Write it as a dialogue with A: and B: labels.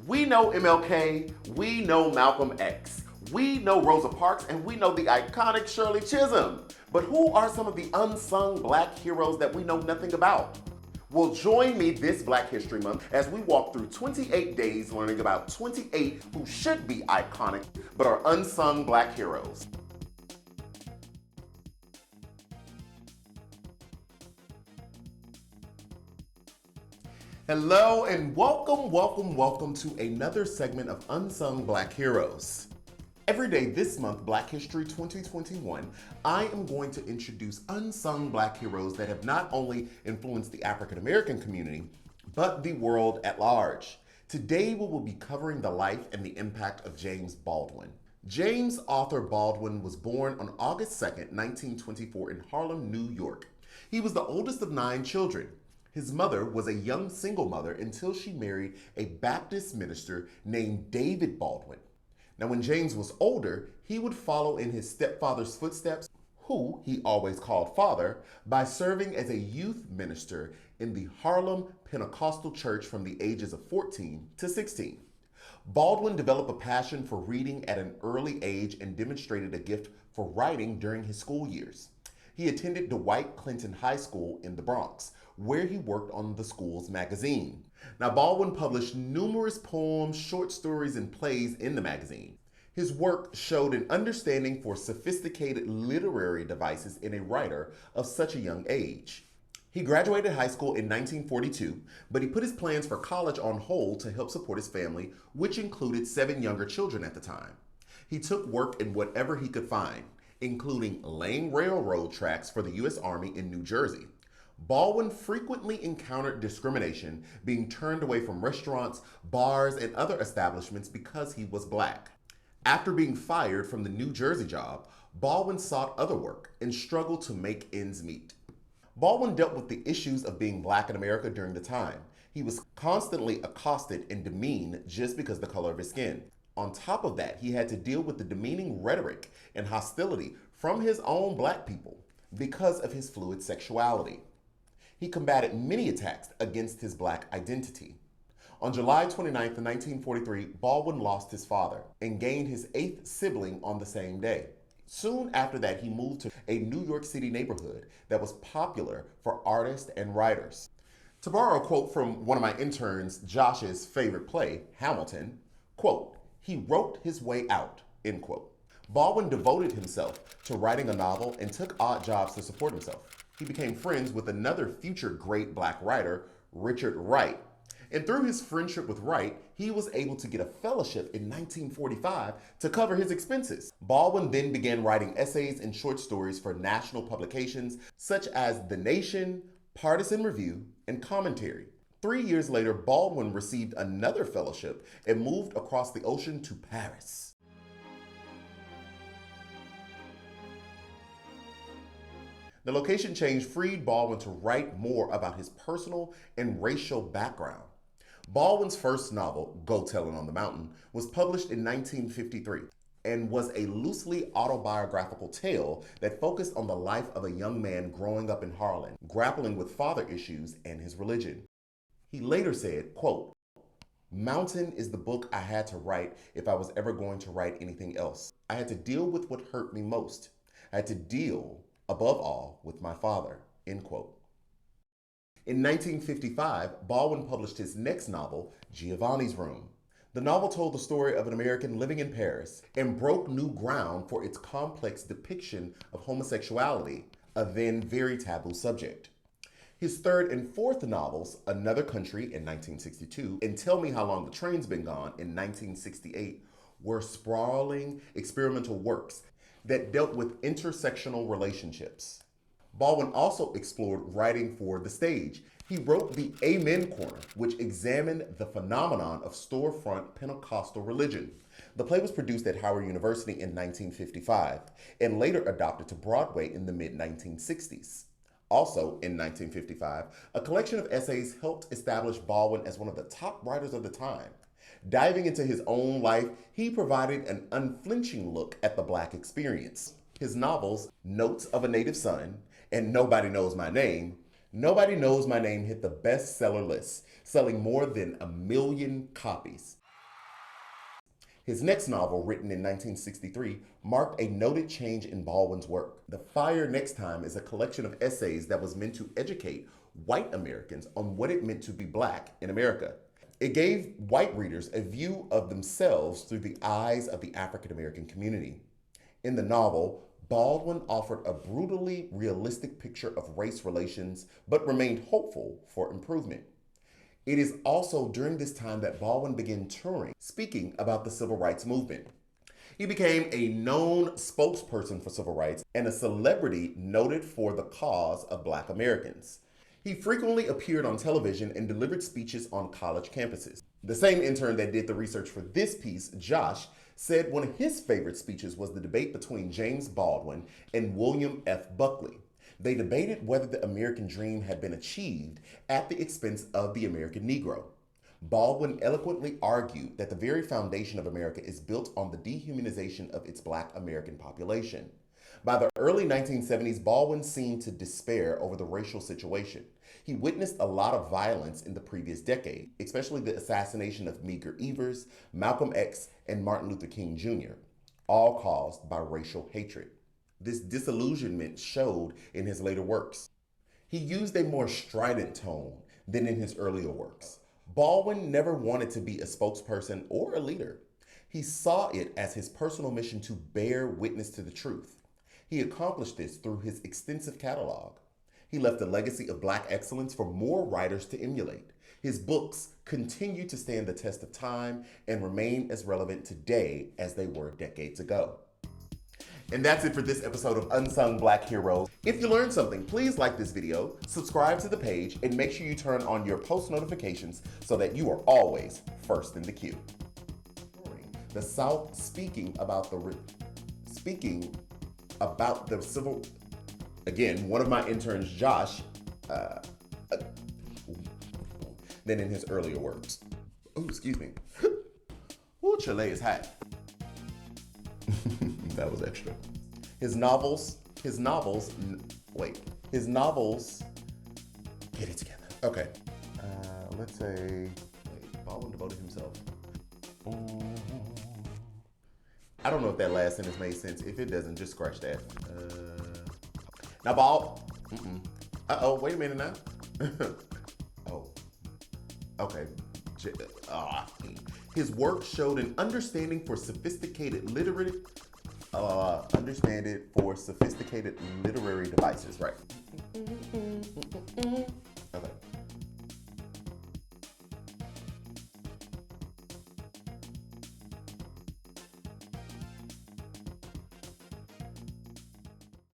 A: We know MLK, we know Malcolm X, we know Rosa Parks, and we know the iconic Shirley Chisholm. But who are some of the unsung black heroes that we know nothing about? Well, join me this Black History Month as we walk through 28 days learning about 28 who should be iconic but are unsung black heroes. Hello and welcome to another segment of Unsung Black Heroes. Every day this month, Black History 2021, I am going to introduce unsung black heroes that have not only influenced the African American community, but the world at large. Today we will be covering the life and the impact of James Baldwin. James Arthur Baldwin was born on August 2nd, 1924 in Harlem, New York. He was the oldest of 9 children. His mother was a young single mother until she married a Baptist minister named David Baldwin. Now, when James was older, he would follow in his stepfather's footsteps, who he always called father, by serving as a youth minister in the Harlem Pentecostal Church from the ages of 14 to 16. Baldwin developed a passion for reading at an early age and demonstrated a gift for writing during his school years. He attended Dwight Clinton High School in the Bronx, where he worked on the school's magazine. Now, Baldwin published numerous poems, short stories, and plays in the magazine. His work showed an understanding for sophisticated literary devices in a writer of such a young age. He graduated high school in 1942, but he put his plans for college on hold to help support his family, which included 7 younger children at the time. He took work in whatever he could find, including laying railroad tracks for the U.S. Army in New Jersey. Baldwin frequently encountered discrimination, being turned away from restaurants, bars, and other establishments because he was black. After being fired from the New Jersey job, Baldwin sought other work and struggled to make ends meet. Baldwin dealt with the issues of being black in America during the time. He was constantly accosted and demeaned just because of the color of his skin. On top of that, he had to deal with the demeaning rhetoric and hostility from his own black people because of his fluid sexuality. He combated many attacks against his black identity. On July 29, 1943, Baldwin lost his father and gained his 8th sibling on the same day. Soon after that, he moved to a New York City neighborhood that was popular for artists and writers. To borrow a quote from one of my interns, Josh's favorite play, Hamilton, quote, "He wrote his way out," end quote. Baldwin devoted himself to writing a novel and took odd jobs to support himself. He became friends with another future great black writer, Richard Wright. And through his friendship with Wright, he was able to get a fellowship in 1945 to cover his expenses. Baldwin then began writing essays and short stories for national publications such as The Nation, Partisan Review, and Commentary. 3 years later, Baldwin received another fellowship and moved across the ocean to Paris. The location change freed Baldwin to write more about his personal and racial background. Baldwin's first novel, Go Tellin' on the Mountain, was published in 1953 and was a loosely autobiographical tale that focused on the life of a young man growing up in Harlem, grappling with father issues and his religion. He later said, quote, "Mountain is the book I had to write if I was ever going to write anything else. I had to deal with what hurt me most. I had to deal, above all, with my father," end quote. In 1955, Baldwin published his next novel, Giovanni's Room. The novel told the story of an American living in Paris and broke new ground for its complex depiction of homosexuality, a then very taboo subject. His third and fourth novels, Another Country in 1962 and Tell Me How Long the Train's Been Gone in 1968, were sprawling experimental works that dealt with intersectional relationships. Baldwin also explored writing for the stage. He wrote The Amen Corner, which examined the phenomenon of storefront Pentecostal religion. The play was produced at Howard University in 1955 and later adopted to Broadway in the mid-1960s. Also, in 1955, a collection of essays helped establish Baldwin as one of the top writers of the time. Diving into his own life, he provided an unflinching look at the Black experience. His novels, Notes of a Native Son and Nobody Knows My Name, hit the bestseller list, selling more than 1 million copies. His next novel, written in 1963, marked a noted change in Baldwin's work. The Fire Next Time is a collection of essays that was meant to educate white Americans on what it meant to be black in America. It gave white readers a view of themselves through the eyes of the African American community. In the novel, Baldwin offered a brutally realistic picture of race relations, but remained hopeful for improvement. It is also during this time that Baldwin began touring, speaking about the civil rights movement. He became a known spokesperson for civil rights and a celebrity noted for the cause of Black Americans. He frequently appeared on television and delivered speeches on college campuses. The same intern that did the research for this piece, Josh, said one of his favorite speeches was the debate between James Baldwin and William F. Buckley. They debated whether the American dream had been achieved at the expense of the American Negro. Baldwin eloquently argued that the very foundation of America is built on the dehumanization of its Black American population. By the early 1970s, Baldwin seemed to despair over the racial situation. He witnessed a lot of violence in the previous decade, especially the assassination of Medgar Evers, Malcolm X, and Martin Luther King Jr., all caused by racial hatred. This disillusionment showed in his later works. He used a more strident tone than in his earlier works. Baldwin never wanted to be a spokesperson or a leader. He saw it as his personal mission to bear witness to the truth. He accomplished this through his extensive catalog. He left a legacy of Black excellence for more writers to emulate. His books continue to stand the test of time and remain as relevant today as they were decades ago. And that's it for this episode of Unsung Black Heroes. If you learned something, please like this video, subscribe to the page, and make sure you turn on your post notifications so that you are always first in the queue. The South speaking about the civil. Again, one of my interns, Josh, than in his earlier works. Oh, excuse me. Ooh, Chile is hot. That was extra. His novels, get it together. Okay. Let's say, Baldwin devoted himself. I don't know if that last sentence made sense. If it doesn't, just scratch that. Now, uh-oh, wait a minute now. Oh, okay. His work showed an understanding for sophisticated literary devices, right?